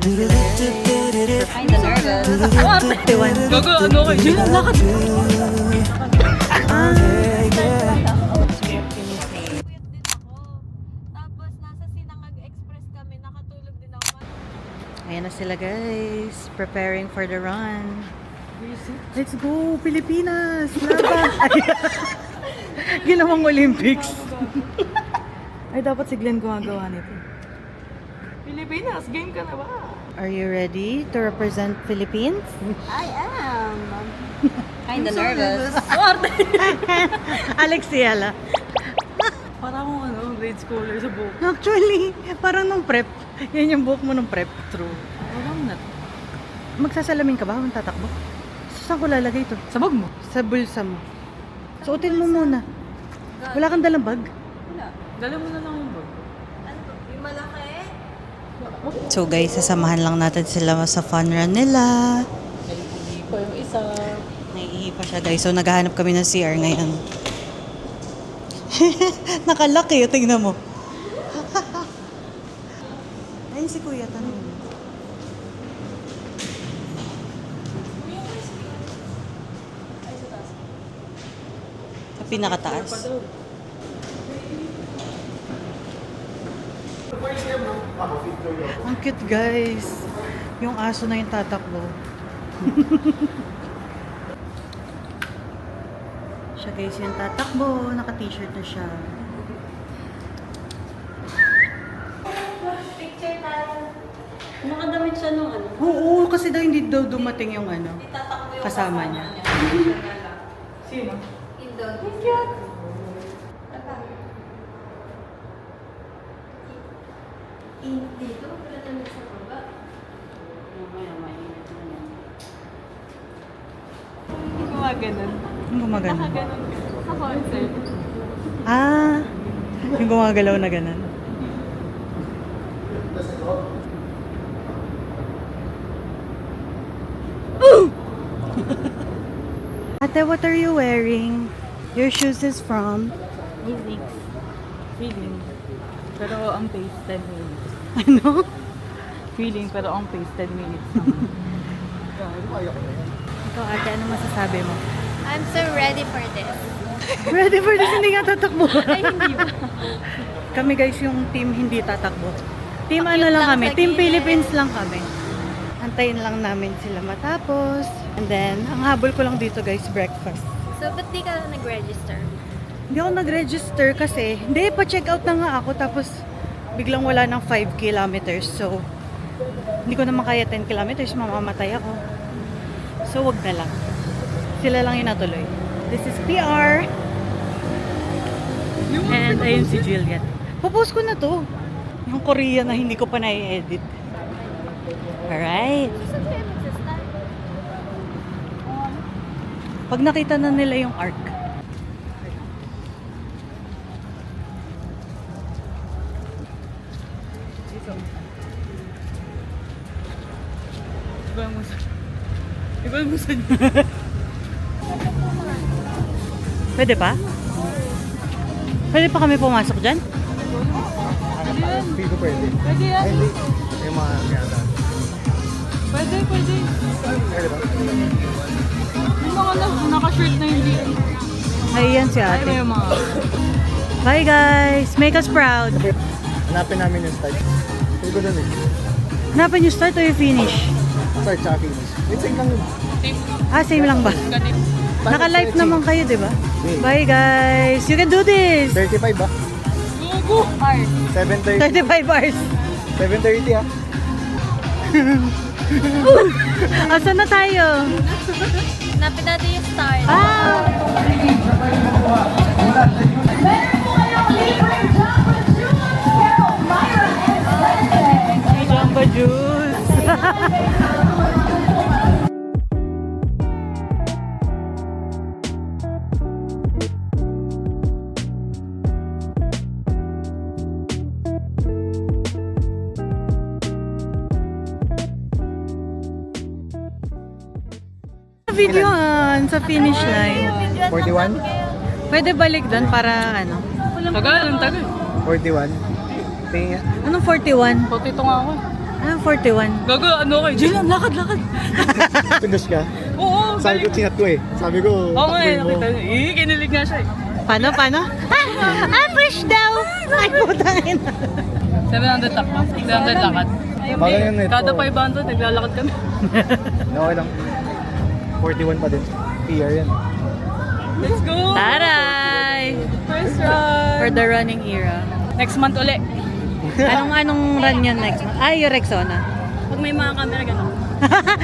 na sila guys. Kinda nervous. What? Gago, ano kayo? Yun ang lakad. Tapos nasa Sinangag Express kami, nakatulog din ako. Ayan na sila guys, preparing for the run. Let's go, Pilipinas! Laban! Ginawang Olympics. Ay, dapat si Glenn gumagawa nito. Pilipinas, game ka na ba? Are you ready to represent Philippines? I am. Kinda nervous. Alexiela. Parang akong grade schooler sa book. Actually, parang nung prep. Yan yung book mo nung prep. True. Parang na. Magsasalamin ka ba habang tatakbo? Saan ko lalagay ito? Sa bag mo? Sa bulsa mo. Suotin mo muna. Wala kang dalang bag? Wala. Dala mo na lang yung bag. Ano to? Yung malaki? So guys, sasamahan lang natin sila sa fun run nila. Hindi pa yung isa. Naiihi pa siya guys. So naghahanap kami ng CR ngayon. Nakalaki, tingnan mo. Ayun si Kuya, tanong mo. Sa pinakataas. Ang cute guys. Yung aso na yung tatakbo. Siya guys yung tatakbo. Naka-t-shirt na siya. Picture tayo. Nakadamit siya nung ano. Oo, kasi daw hindi daw dumating yung ano. Itatakbo yung Kasama niya. Sino? Indon. Cute. Dito, wala naman sa baba. Hindi gumaganon. Yung gumagano. Nakaganon ka. Sa concert. Ah, yung gumagalaw na ganun. Ate, what are you wearing? Your shoes is from? Feeling. Pero ang pace 10 minutes. Ano? Feeling, pero ang pace 10 minutes naman. Ikaw ate, ano masasabi mo? I'm so ready for this. Ready for this, hindi nga tatakbo. Ay, hindi ba? Kami guys, yung team hindi tatakbo. Team ano Cute lang lang kami, sa Team gilid. Philippines lang kami. Antayin lang namin sila matapos. And then, ang habol ko lang dito guys, breakfast. So, ba't di ka nag-register? Hindi ako nag-register kasi, hindi, pa-check out na nga ako tapos biglang wala ng 5 kilometers. So, hindi ko naman kaya 10 kilometers, mamamatay ako. So, wag na lang. Sila lang yung natuloy. This is PR. And ayun si Jillian. Popost ko na to. Yung Korean na hindi ko pa na-edit. Alright. Saan kayo magsastart? Pag nakita na nila yung arc. Ibang musa niya. Pwede pa? Pwede pa kami pumasok dyan? Hindi ko pwede. Pwede yan. Hindi. Yung mga yata. Pwede. Pwede ba? Yung mga naka-shirt na hindi. Ayan si Ay, ate. may mga. Bye guys! Make us proud! Hanapin namin yung start. Hindi ko dun eh. Hanapin yung start o yung finish? Start sa finish. Wait lang yun. Ah, same lang ba? Ganit. Naka-live naman kayo, di ba? Wait. Bye guys! You can do this! 35 ba? Gugu! Art. 7:30. 35 hours! 7:30 ah. Asan na tayo? Hanapin natin yung start. Ah! Jamba Juice! Videohan sa finish line. 41? Pwede balik doon para ano? Tagal. 41? Tingin nga. Anong 41? Putito nga ako. Ah, 41. Gago, ano kayo? Jillian, lakad. Pinush ka? Oo, Sabi ko, chinat ko eh. Sabi ko, Oo nga eh, takboy mo. nakita niyo. Kinilig nga siya eh. Paano? Fresh daw! Ay, putangin. 700 takbo, 600 lakad. Bagay yan eh. Kada 500, naglalakad kami. Okay lang. 41 pa din. PR yan. Let's go! Taray! First run! For the running era. Next month uli. Anong run yan next month? Ay, yung Rexona. Pag may mga camera, gano'n.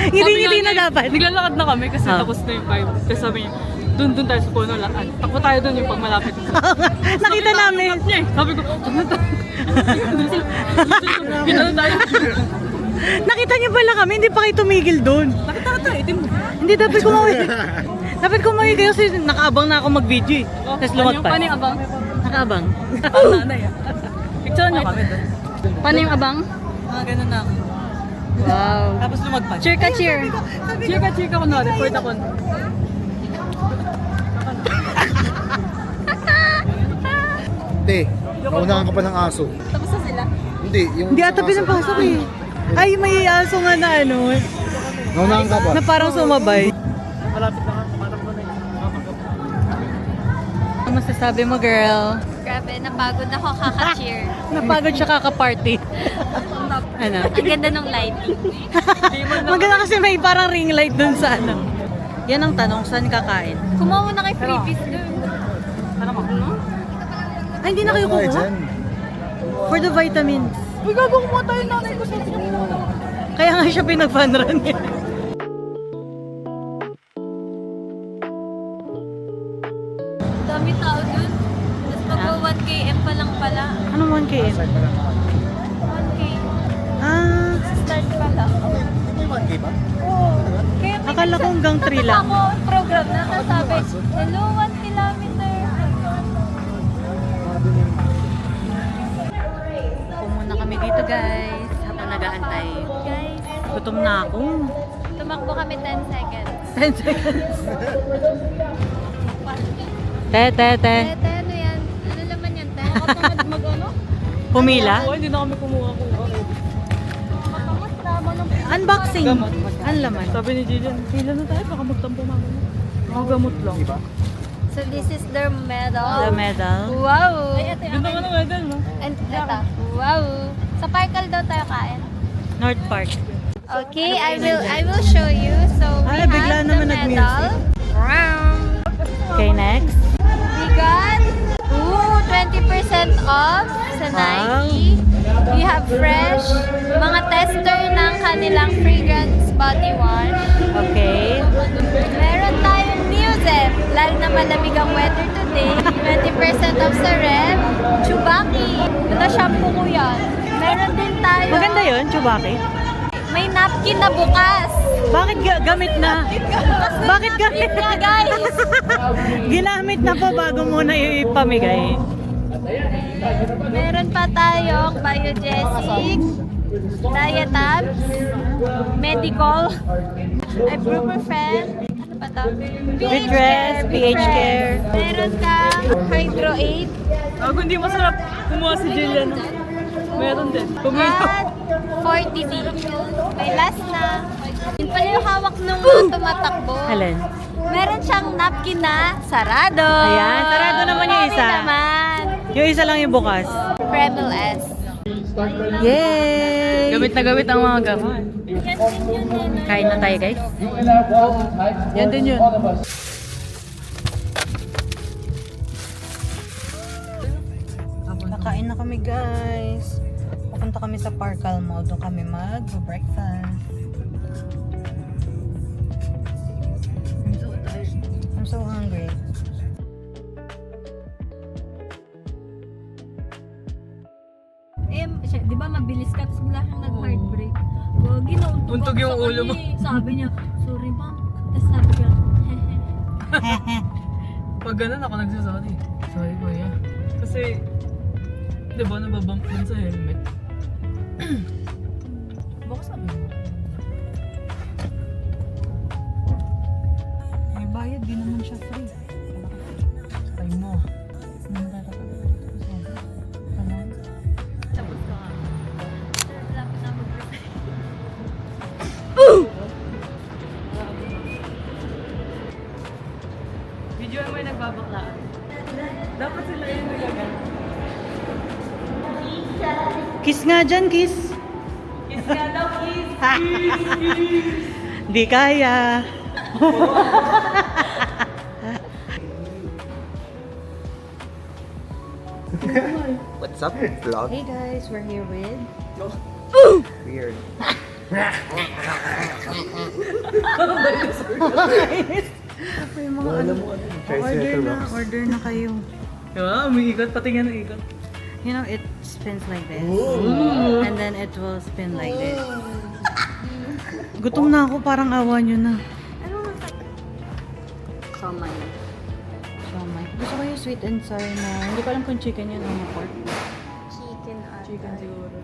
Hindi na dapat. Naglalakad na kami kasi Ah. tapos na yung 5. Kasi sabi niya, dun tayo sa puno lakad. Takbo tayo dun yung pag malapit. Nakita namin. Niya, eh. Sabi ko, dun na tayo. Gano'n tayo. Nakita niyo pala kami, hindi pa kayo tumigil doon. Nakita ka tayo, itim mo. Hindi, dapat kumawin. Dapat kumawin kayo kasi nakaabang na ako mag-video eh. Tapos lumagpas. Paano yung abang? Nakaabang. Ang nanay ah. Picture niyo kami dun. Paano yung abang? Mga gano'n na ako. Wow. Tapos lumagpas. Cheer ka, cheer. Cheer ka kunwari, report ako. Hindi. Naunahan ka pa ng aso. Tapos na sila. Hindi, yung Hindi sa ata aso. pinapasok eh. Ay, may aso nga na ano, Naunahan ka pa. na parang sumabay. Malapit na ka, tumatakbo na yun. Ano masasabi mo, girl? Grabe, napagod ako kaka-cheer. Napagod siya kaka-party. Ano? Ang ganda ng lighting. Maganda kasi may parang ring light dun sa ano. Yan ang tanong, saan kakain? Kumawa na kay freebies dun. Parang ako, no? Ay, hindi na kayo Kumain kukuha? dyan. For the vitamins. Uy, gago kumuha tayo nanay ko sa Kaya nga siya pinag-fun run eh. Dami tao dun. Tapos mag 1km pa lang pala. Anong 1K? 1k. Ah, Start pa lang. May 1K ba? Oo. Kaya akala ko hanggang 3 lang. ako program na kasabi, hello, 1 kilometer. Pumuna kami dito guys. Habang nag-aantay. Guys, Gutom na ako. tumakbo kami 10 seconds. 10 seconds. Te. Tete, ano yan? Ano naman yan, te? Nakatamad mag-ano? Pumila? Oo, hindi na kami kumuha. Nakatamad, tama ng Unboxing. Gamot. Ang laman. Sabi ni Jillian, pila na tayo, baka magtampo mama mo. Mga gamot lang. Diba? So this is their medal. The medal. Wow! Ganda ka ng medal, no? And ito, wow! Sa Parkal daw tayo kain. North Park. Okay, I will show you. So we Ay, bigla have the naman medal. nag-music. Round. Okay, next. We got 20% off sa Nike. We have fresh, mga tester ng kanilang fragrance body wash. Okay. Meron tayong music, lalo na malamig ang weather today. 20% off sa Red, Chubaki. Ito shampoo ko yan. Meron din tayo. Maganda yun, Chubaki. May napkin na bukas. Bakit gamit na? Bakit gamit Nga guys. Ginamit na po bago muna ipamigay. Meron pa tayong Biogesic, Diatabs, Medical, Ibuprofen, ano pa to? Bitress, PH Care. Meron kang Hydro 8. Ako hindi masarap kumuha si Jillian. Meron din. At 40D. May last na. Yun pala yung hawak nung tumatakbo. Alin? Meron siyang napkin na sarado. Ayan, sarado naman yung isa. Marami naman. Yung isa lang yung bukas. Preble S. Yay! Gamit na gamit ang mga gamot. Kain na tayo guys. Yan din yun. Nakain na kami guys. Pupunta kami sa Parkal Mall. Doon kami mag-breakfast. I'm so hungry. Di ba mabilis ka, tapos bigla siyang nag-heartbreak. Ginauntog Untog yung ulo mo. Sabi niya, sorry ma'am. Tapos sabi niya, Pag ganun ako nagsasorry. Sorry kuya. Kasi, di ba nababump din sa helmet? Baka sabi mo. May bayad, di naman siya free. Tayo mo. tapos ka. Lapit na mag-break. nagbabaklaan. Dapat sila yung nagagal. Kiss nga dyan, kiss. Kiss nga daw, kiss! Di kaya. What's up, vlog? Hey guys, we're here with... Weird. May mga ano, order na kayo. Diba? Umiikot, pati nga ikot. You know, it spins like this. And then it will spin like this. Gutom na ako, parang awa nyo na. Somay. Siomay. Gusto ko yung sweet and sour na, hindi ko alam kung chicken yun o pork. Chicken ata. Chicken siguro.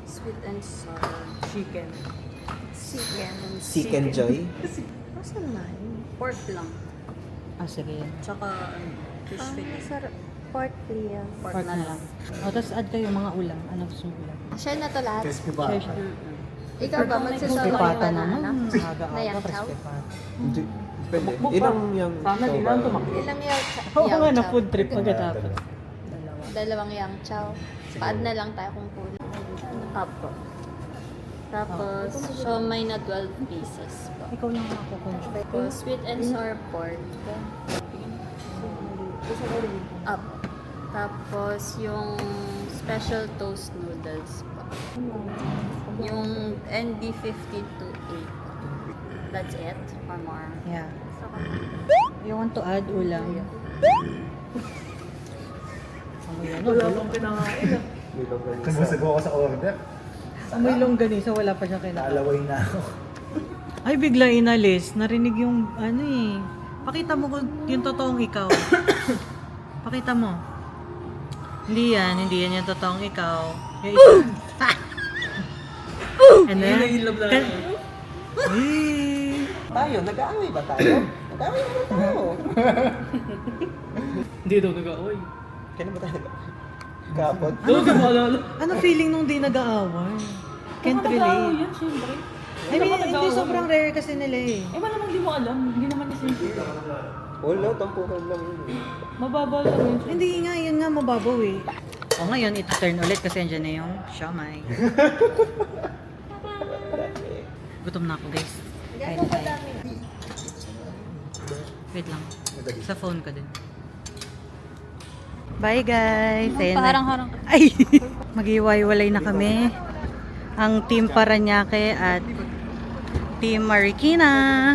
Sweet and sour. Chicken. Chicken. Seek and joy. Asan na yun? Pork lang. Ah, sige yan. Tsaka fish fillet. Pork please. Pork na lang. O, tapos add kayo mga ulam. Ano gusto mo ulam? Share na to lahat. Crispy ba? Share siya. Ikaw ba? Crispy Magsasama pata ka na naman. anak? Aga-aga, Nayang crispy chow? pata. Hindi. Depende. Ilang yung Sana di lang tumakbo. Ilang yaw Oo nga, na chow? food trip pagkatapos. Dalawang yang chow. Pa-add na lang tayo kung kulang. Apo. Tapos, siomay na 12 pieces po. Ikaw lang ako kung Tapos, sweet and sour pork. Apo. Tapos, yung special toast noodles po. Yung ND52A. That's it? Or more? Yeah. You want to add ulam? Amoy ano? Wala akong pinakain. Kumusag ako sa order. Amoy longganisa, wala pa siyang kinakain. Naalaway na ako. Ay, bigla inalis. Narinig yung ano eh. Pakita mo kung yung totoong ikaw. Pakita mo. Hindi yan yung totoong ikaw. Yung ikaw. And then, Nahihilab lang ako. Eh, Tayo, nag-aaway ba tayo? Nag-aaway naman tayo. Hindi daw nag-aaway. Kailan ba tayo kapot? Doon ka maalala. ano feeling nung di nag-aaway? Can't Nag-aaway relate. yan, syempre. I mean, hindi sobrang rare kasi nila eh. Eh, malamang di mo alam. Hindi naman kasi Wala, tampuhan lang yun. mababa lang yun. Hindi nga, yun nga mababaw eh. O ngayon, ito-turn ulit kasi andyan na yung siomay. Gutom na ako guys. Kain na tayo. Wait lang. Sa phone ko din. Bye guys! Ayan na. Paharang-harang. Ay! Mag-iwalay na kami. Ang Team Paranaque at Team Marikina.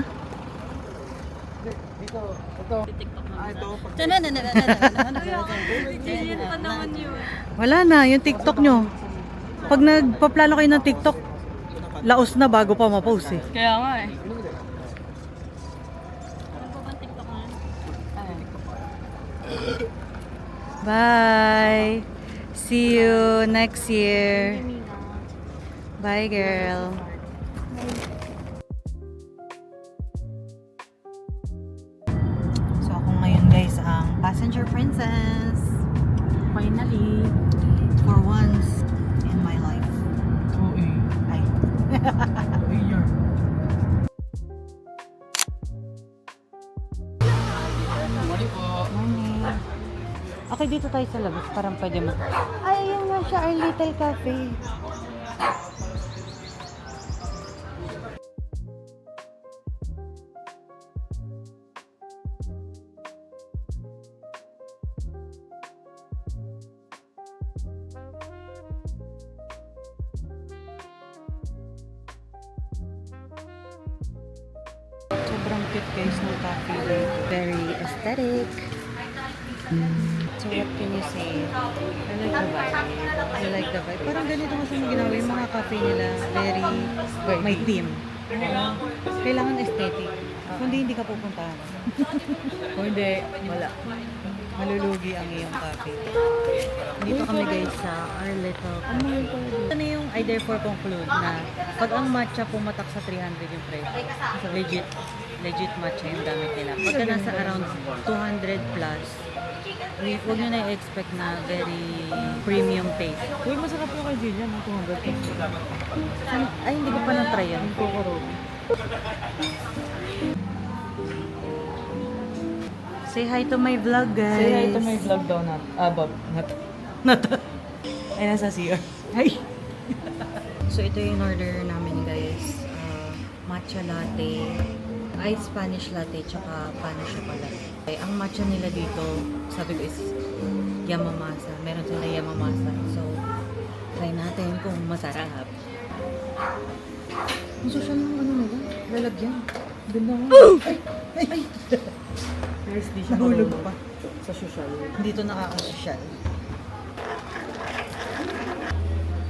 Wala na, yung TikTok nyo. Pag nagpaplano kayo ng TikTok, laos na bago pa ma-post eh. Kaya nga eh. Bye! See you next year. Bye girl. So ako ngayon guys ang passenger princess. Finally. For once in my life. Oo eh. Ay. Ay, yun. Morning. Okay, dito tayo sa labas. Parang pwede mo. Ay, ayun nga siya. Our little cafe. Sobrang cute guys ng cafe dito. Very aesthetic. So what can you say? I like the vibe. I like the vibe. Parang ganito kasi yung ginawa yung mga cafe nila. Very, may theme. Kailangan aesthetic. Kundi hindi ka pupuntahan. Kung hindi, wala. Malulugi ang iyong cafe. Dito kami guys sa Our Little Cafe. Ito na yung I therefore conclude na pag ang matcha pumatak sa 300 yung presyo, legit matcha yung gamit nila. Pagka nasa around 200 plus, huwag nyo na i-expect na very premium taste. Uy, masarap yung kay Jillian. 200 pesos. Ay, hindi ko pa na-try yan. Kokoro. Say hi to my vlog, guys. Say hi to my vlog daw na. Bob. Ay, nasa CR. Hi! So, ito yung order namin, guys. Matcha latte, iced Spanish latte, tsaka pana chocolate. Okay, ang matcha nila dito, sabi ko is Yamamasa. Meron sila Yamamasa. So, try natin kung masarap. Ang social ng ano nila? Lalagyan. Ganda nga. Ay! First di siya Nahulog marunong pa. sa social. Dito nakakasosyal.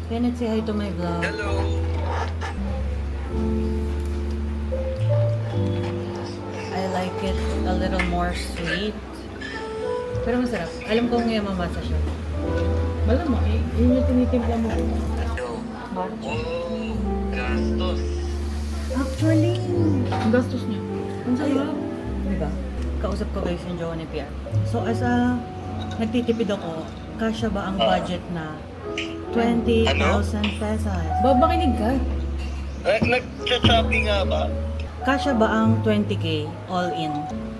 Kenneth, say hi to my vlog. Hello. I like it a little more sweet. Pero masarap. Alam ko ngayon mamasa siya. Malamang, yun yung tinitimpla mo. Hello. Bakit? Oh, gastos. Actually, Ang gastos niya. Ang sarap. di ba? Kausap ko guys yung jowa ni Pierre. So as a nagtitipid ako, kasya ba ang budget na 20,000 pesos? Bob, makinig ka. Nag-shopping nga ba? Kasya ba ang 20k all in?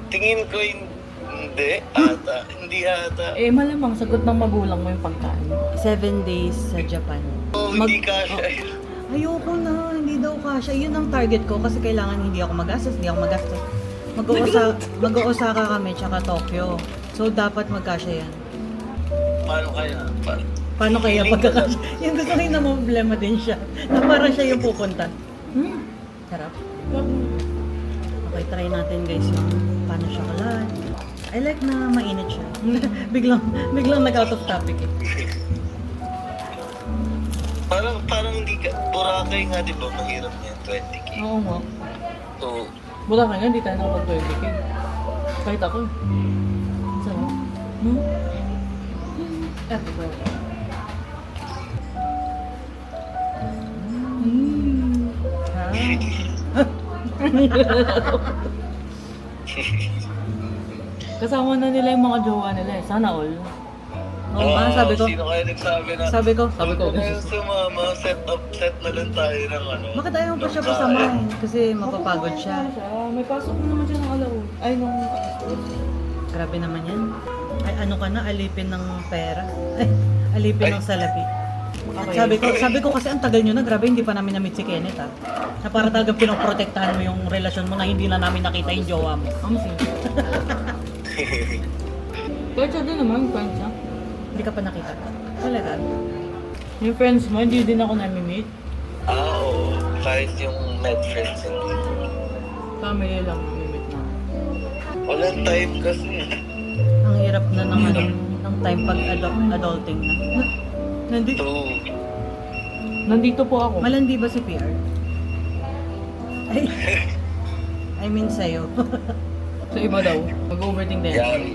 Tingin ko hindi ata. Hindi ata. Eh, malamang sagot ng magulang mo yung pagkain. 7 days sa Japan. Oh, Mag- hindi kasha. Ayoko na, hindi daw kasya. Yun ang target ko kasi kailangan hindi ako magastos, Mag-Osaka kami, tsaka Tokyo. So, dapat magkasya yan. Paano kaya? Paano kaya pagkakasya? Yung gusto ko yung problema din siya. Na para siya yung pupunta. Sarap. Okay, try natin guys yung paano chocolate. I like na mainit siya. biglang nag-out of topic eh. Parang hindi ka. Boracay nga, di ba? Mahirap niya. 20k. Oo nga. So, Wala ka nga, hindi tayo nakapag-20k. Kahit ako. Ang sarap. Eto ba? Kasama na nila yung mga jowa nila eh. Sana all. Oo nga, sabi ko. Sino kaya nagsabi na? Sabi ko, Sabi ko na yung sumama, set na lang tayo ng ano. bakit ayaw pa siya pasamahin? Kasi mapapagod siya. May pasok na naman siya ng alaon. Ay, nung Grabe naman yan. Ay, ano ka na, alipin ng pera. Ay, alipin ng salapi. Okay. Sabi ko kasi ang tagal nyo na, grabe, hindi pa namin na-meet si Kenneth ha. Na para talagang pinoprotektahan mo yung relasyon mo na hindi na namin nakita yung jowa mo. Ang simple. Pero siya din naman, yung friends niya. Hindi ka pa nakita. Talaga? Yung friends mo, hindi din ako nami-meet. Oo. Kahit yung med friends hindi. Family lang nami-meet na. Walang time kasi. Ang hirap na ng, ng time pag adulting na. Nandito. Nandito po ako. Malandi ba si PR? Ay, I mean sa'yo. Sa iba daw. Mag-overthink din. Yari.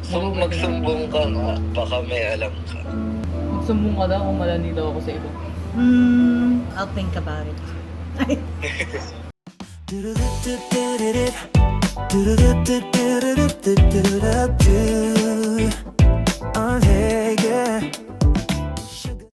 So, magsumbong ka nga, baka may alam ka. Magsumbong ka daw kung malandi daw ako sa iba. I'll think about it. Ay, Do-do-do-do-do-do-do.